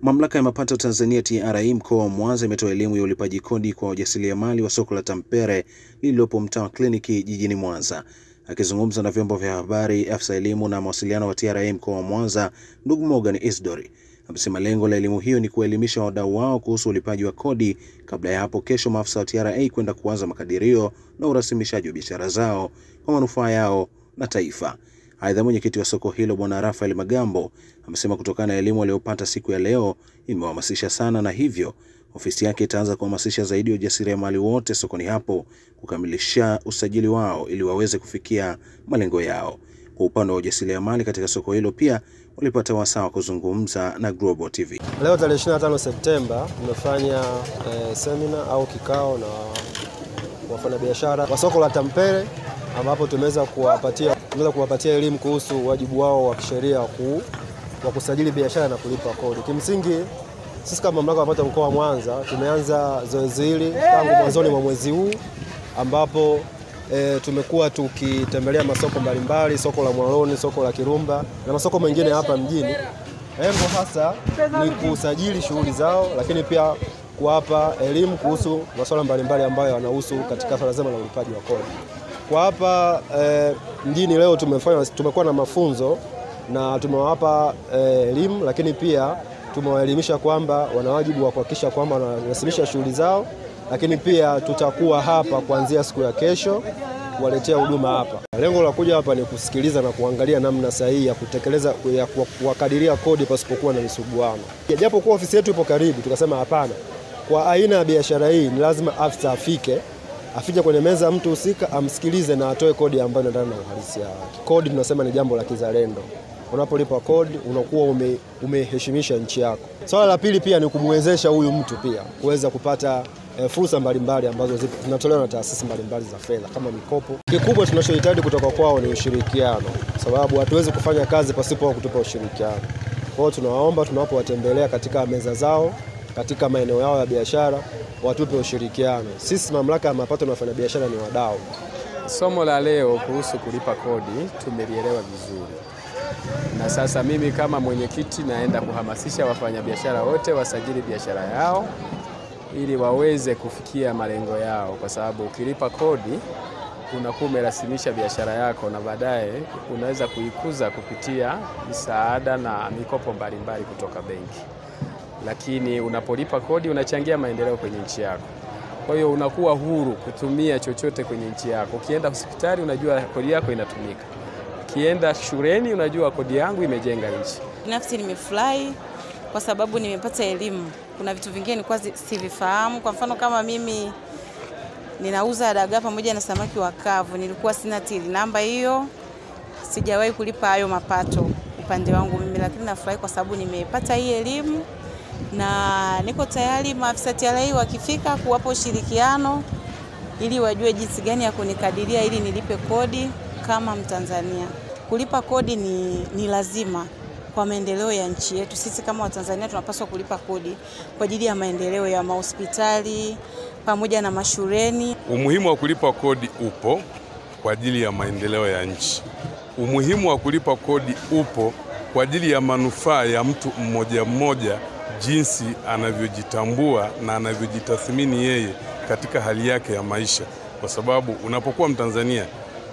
Mamlaka ya mapato Tanzania TRA mkoa wa Mwanza imetoa elimu ya ulipaji kodi kwa wajasiriamali wa soko la Tampere lililopo mtaa wa Kliniki jijini Mwanza. Akizungumza na vyombo vya habari, afisa elimu na mawasiliano wa TRA mkoa wa Mwanza, ndugu Morgan Isdori, amesema lengo la elimu hiyo ni kuelimisha wadau wao kuhusu ulipaji wa kodi kabla ya hapo kesho maafisa wa TRA kwenda kuanza makadirio na urasimishaji wa biashara zao kwa manufaa yao na taifa. Aidha, mwenyekiti wa soko hilo Bwana Rafael Magambo amesema kutokana na elimu waliyopata siku ya leo imewahamasisha sana, na hivyo ofisi yake itaanza kuhamasisha zaidi wajasiriamali wote sokoni hapo kukamilisha usajili wao ili waweze kufikia malengo yao. Kwa upande wa wajasiriamali katika soko hilo pia walipata wasaa kuzungumza na Global TV. Leo tarehe 25 Septemba tumefanya semina au kikao na wafanyabiashara wa soko la Tampere, ambapo tumeweza kuwapatia elimu kuhusu wajibu wao wa kisheria wa kusajili biashara na kulipa kodi. Kimsingi sisi kama mamlaka ya mapato mkoa wa Mwanza tumeanza zoezi hili tangu mwanzoni mwa mwezi huu, ambapo tumekuwa tukitembelea masoko mbalimbali, soko la Mwaloni, soko la Kirumba na masoko mengine hapa mjini. Lengo hasa ni kusajili shughuli zao, lakini pia kuwapa elimu kuhusu masuala mbalimbali ambayo yanahusu katika swala zima la ulipaji wa kodi. Kwa hapa mjini leo tumekuwa na mafunzo na tumewapa elimu, lakini pia tumewaelimisha kwamba wana wajibu wa kuhakikisha kwamba wanarasimisha shughuli zao, lakini pia tutakuwa hapa kuanzia siku ya kesho kuwaletea huduma hapa. Lengo la kuja hapa ni kusikiliza na kuangalia namna sahihi ya kutekeleza ya kuwakadiria kodi pasipokuwa na misuguano. Japo kwa ofisi yetu ipo karibu, tukasema hapana, kwa aina ya biashara hii ni lazima afisa afike kwenye meza ya mtu husika, amsikilize na atoe kodi ambayo inaendana na uhalisia wake. Kodi tunasema ni jambo la kizalendo. Unapolipa kodi unakuwa umeheshimisha nchi yako. Swala la pili pia ni kumwezesha huyu mtu pia kuweza kupata fursa mbalimbali ambazo zinatolewa na taasisi mbalimbali za fedha kama mikopo. Kikubwa tunachohitaji kutoka kwao ni ushirikiano, sababu hatuwezi kufanya kazi pasipo kutupa ushirikiano. Kwa hiyo tunawaomba tunapowatembelea katika meza zao, katika maeneo yao ya biashara, watupe ushirikiano. Sisi mamlaka ya mapato na wafanyabiashara ni wadau. Somo la leo kuhusu kulipa kodi tumelielewa vizuri. Na sasa mimi kama mwenyekiti naenda kuhamasisha wafanyabiashara wote wasajili biashara yao ili waweze kufikia malengo yao, kwa sababu ukilipa kodi unakuwa umerasimisha biashara yako na baadaye unaweza kuikuza kupitia misaada na mikopo mbalimbali kutoka benki. Lakini unapolipa kodi unachangia maendeleo kwenye nchi yako. Kwa hiyo unakuwa huru kutumia chochote kwenye nchi yako. Ukienda hospitali unajua kodi yako inatumika. Ukienda shuleni unajua kodi yangu imejenga nchi. Binafsi nimefurahi kwa sababu nimepata elimu. Kuna vitu vingine nilikuwa sivifahamu. Kwa mfano kama mimi ninauza dagaa pamoja na samaki wa kavu, nilikuwa sina tili namba hiyo. Sijawahi kulipa hayo mapato upande wangu mimi, lakini nafurahi kwa sababu nimepata hii elimu na niko tayari maafisa TRA wakifika kuwapa ushirikiano ili wajue jinsi gani ya kunikadiria ili nilipe kodi kama Mtanzania. Kulipa kodi ni lazima kwa maendeleo ya nchi yetu. Sisi kama Watanzania tunapaswa kulipa kodi kwa ajili ya maendeleo ya mahospitali pamoja na mashuleni. Umuhimu wa kulipa kodi upo kwa ajili ya maendeleo ya nchi. Umuhimu wa kulipa kodi upo kwa ajili ya manufaa ya mtu mmoja mmoja, jinsi anavyojitambua na anavyojitathmini yeye katika hali yake ya maisha. Kwa sababu unapokuwa Mtanzania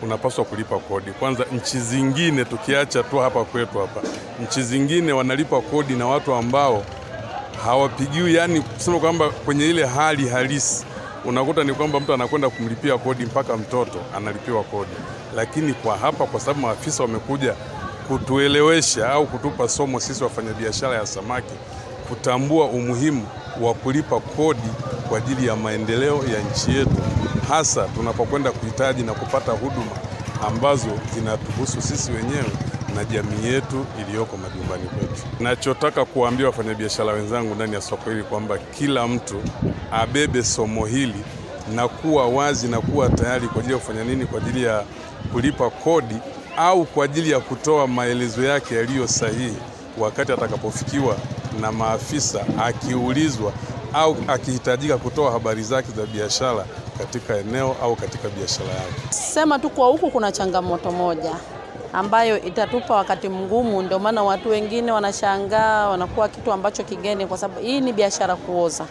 unapaswa kulipa kodi. Kwanza nchi zingine tukiacha tu hapa kwetu hapa, nchi zingine wanalipa kodi na watu ambao hawapigiwi, yani kusema kwamba kwenye ile hali halisi unakuta ni kwamba mtu anakwenda kumlipia kodi mpaka mtoto analipiwa kodi. Lakini kwa hapa, kwa sababu maafisa wamekuja kutuelewesha au kutupa somo sisi wafanyabiashara ya samaki kutambua umuhimu wa kulipa kodi kwa ajili ya maendeleo ya nchi yetu, hasa tunapokwenda kuhitaji na kupata huduma ambazo zinatuhusu sisi wenyewe na jamii yetu iliyoko majumbani kwetu. Nachotaka kuambia wafanyabiashara wenzangu ndani ya soko hili kwamba kila mtu abebe somo hili na kuwa wazi na kuwa tayari kwa ajili ya kufanya nini, kwa ajili ya kulipa kodi au kwa ajili ya kutoa maelezo yake yaliyo sahihi wakati atakapofikiwa na maafisa, akiulizwa au akihitajika kutoa habari zake za biashara katika eneo au katika biashara yake. Sema tu kwa huku kuna changamoto moja. ambayo itatupa wakati mgumu. Ndio maana watu wengine wanashangaa, wanakuwa kitu ambacho kigeni, kwa sababu hii ni biashara kuoza,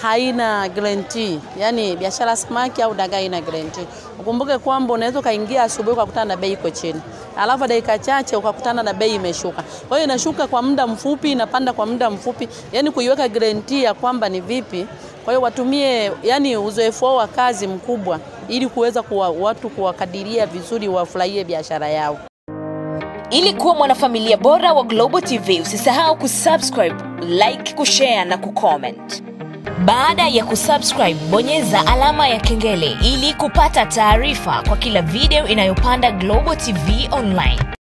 haina guarantee. Yani biashara samaki au dagaa ina guarantee. Ukumbuke kwamba unaweza kaingia asubuhi ukakutana na bei iko chini, alafu dakika chache ukakutana na bei imeshuka. Kwa hiyo inashuka kwa muda mfupi, inapanda kwa muda mfupi, yani kuiweka guarantee ya kwamba ni vipi. Kwa hiyo watumie yani uzoefu wa kazi mkubwa ili kuweza watu kuwakadiria vizuri, wafurahie biashara yao. Ili kuwa mwanafamilia bora wa Global TV, usisahau kusubscribe, like, kushare na kucomment. Baada ya kusubscribe, bonyeza alama ya kengele ili kupata taarifa kwa kila video inayopanda Global TV Online.